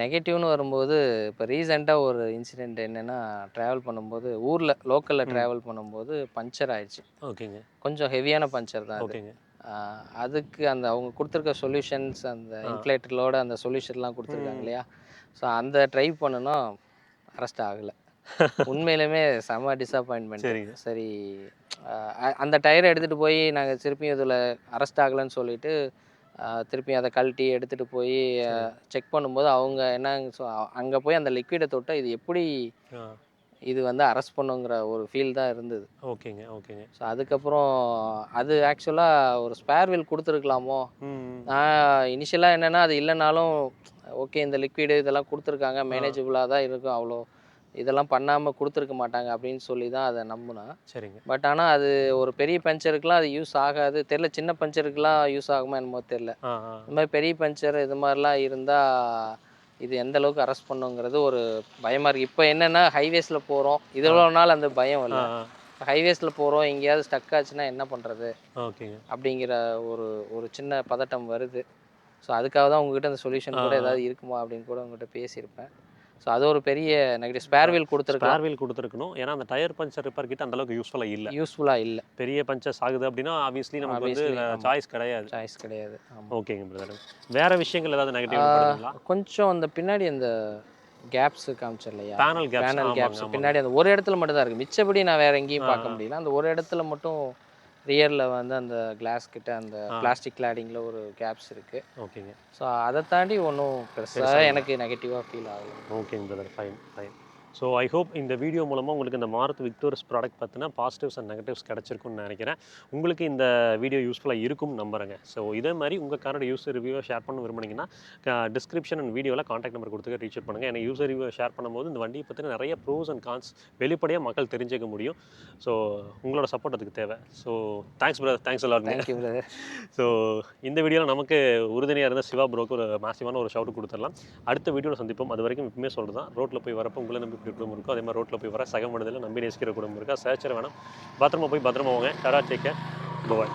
நெகட்டிவ்னு வரும்போது இப்போ ரீசெண்டாக ஒரு இன்சிடெண்ட் என்னென்னா, ட்ராவல் பண்ணும்போது லோக்கலில் ட்ராவல் பண்ணும்போது பஞ்சர் ஆயிடுச்சு. ஓகேங்க. கொஞ்சம் ஹெவியான பஞ்சர் தான். ஓகேங்க. அதுக்கு அவங்க கொடுத்துருக்க சொல்யூஷன்ஸ், அந்த இன்ஃப்ளேட்டரோட அந்த சொல்யூஷன்லாம் கொடுத்துருக்காங்க இல்லையா? ஸோ அந்த ட்ரைவ் பண்ணணும், அரெஸ்ட் ஆகலை. உண்மையிலுமே செம டிஸப்பாயின்மெண்ட். சரி, அந்த டயரை எடுத்துகிட்டு போய் நாங்கள் திருப்பியும் இதில் அரெஸ்ட் ஆகலைன்னு சொல்லிட்டு திருப்பி அதை கழட்டி எடுத்துகிட்டு போய் செக் பண்ணும்போது அவங்க அங்கே போய் அந்த லிக்விடை தொட்டால் இது எப்படி இது வந்து அரெஸ்ட் பண்ணுங்கிற ஒரு ஃபீல் தான் இருந்தது. ஓகேங்க. ஸோ அதுக்கப்புறம் அது ஆக்சுவலாக ஒரு ஸ்பேர் வீல் கொடுத்துருக்கலாமோ. நான் இனிஷியலாக என்னென்னா அது இல்லைனாலும் ஓகே, இந்த லிக்விடு இதெல்லாம் கொடுத்துருக்காங்க, மேனேஜபிளாக தான் இருக்கும், அவ்வளோ இதெல்லாம் பண்ணாமல் கொடுத்துருக்க மாட்டாங்க அப்படின்னு சொல்லி தான் அதை நம்பினேன். சரிங்க. பட் ஆனால் அது ஒரு பெரிய பஞ்சருக்குலாம் அது யூஸ் ஆகாது தெரில. சின்ன பஞ்சருக்குலாம் யூஸ் ஆகுமா என்னமோ தெரில. இந்த மாதிரி பெரிய பஞ்சர் இது மாதிரிலாம் இருந்தால் இது எந்த அளவுக்கு அரெஸ்ட் பண்ணுங்கிறது ஒரு பயமாக இருக்குது. இப்போ என்னென்னா ஹைவேஸில் போகிறோம், இவ்வளோ நாள் அந்த பயம் இல்லை. ஹைவேஸில் போகிறோம், எங்கேயாவது ஸ்டக் ஆச்சுன்னா என்ன பண்ணுறது அப்படிங்கிற ஒரு சின்ன பதட்டம் வருது. ஸோ அதுக்காக தான் உங்ககிட்ட அந்த சொல்யூஷன் கூட ஏதாவது இருக்குமா அப்படின்னு கூட உங்கள்கிட்ட பேசியிருப்பேன். ஸோ அது ஒரு பெரிய நெகட்டிவ். ஸ்பேர் வீல் கொடுத்துருக்கணும். ஏன்னா அந்த டயர் பஞ்சர் ரிப்பேர் கிட்ட அந்த அளவுக்கு யூஸ்ஃபுல்லாக இல்லை. பெரிய பஞ்சர்ஸ் ஆகுது அப்படின்னா ஆப்வியஸ்லி நமக்கு வந்து சாய்ஸ் கிடையாது. ஓகேங்க பிரதர். வேற விஷயங்கள் ஏதாவது நெகட்டிவ்? கொஞ்சம் அந்த பின்னாடி அந்த கேப்ஸ் காமிச்சர் இல்லையா, பேனல் கேப்ஸ் பின்னாடி அந்த ஒரு இடத்துல மட்டும் தான் இருக்குது. மிச்சபடி நான் வேற எங்கேயும் பார்க்க முடியல. அந்த ஒரு இடத்துல மட்டும் ரியரில் வந்து அந்த கிளாஸ் கிட்ட அந்த பிளாஸ்டிக் கிளாடிங்கில் ஒரு கேப்ஸ் இருக்குது. ஓகேங்க. ஸோ அதை தாண்டி ஒன்றும் பெருசாக எனக்கு நெகட்டிவாக ஃபீல் ஆகுது. ஓகேங்க brother. Fine. So I hope இந்த வீடியோ மூலமாக உங்களுக்கு இந்த மாருதி விக்டோரியஸ் ப்ராடக்ட் பார்த்தினா பாசிட்டிவ்ஸ் அண்ட் நெகட்டிவ்ஸ் கிடச்சிருக்குன்னு நினைக்கிறேன். உங்களுக்கு இந்த வீடியோ யூஸ்ஃபுல்லாக இருக்கும் நம்புறேங்க. ஸோ இதே மாதிரி உங்கள் காரோட யூசர் ரிவ்யூவை ஷேர் பண்ண விரும்புனீங்கன்னா டிஸ்கிரிப்ஷன் அண்ட் வீடியோவில் காண்டாக்ட் நம்பர் கொடுத்து ரீச் அவுட் பண்ணுங்கள். ஏன்னா யூசர் ரிவ்யூவை ஷேர் பண்ணும்போது இந்த வண்டியை பற்றின நிறைய ப்ரோஸ் அண்ட் கான்ஸ் வெளிப்படையாக மக்கள் தெரிஞ்சுக்க முடியும். ஸோ உங்களோட சப்போர்ட் அதுக்கு தேவை. So thanks brother. தேங்க்ஸ் எல்லாருமே. ஸோ இந்த வீடியோவில் நமக்கு உறுதுணையாக இருந்த சிவா ப்ரோக்கு ஒரு மாசிவான ஒரு ஷவுட் கொடுத்துடலாம். அடுத்த வீடியோவில் சந்திப்போம். அது வரைக்கும் இப்பவுமே சொல்கிறது தான், ரோட்டில் போய் வரப்போ உங்களை நம்பி குடும்பம் இருக்கும், அதே மாதிரி ரோட்டில் போய் வர சக மனிதர்கள் நம்பி நேசிக்கிற குடும்பம் இருக்கா. சேச்சர் வேணாம். பத்திரமா போய் பத்திரமா வாங்க. டடா, டேக் கேர், பாய்.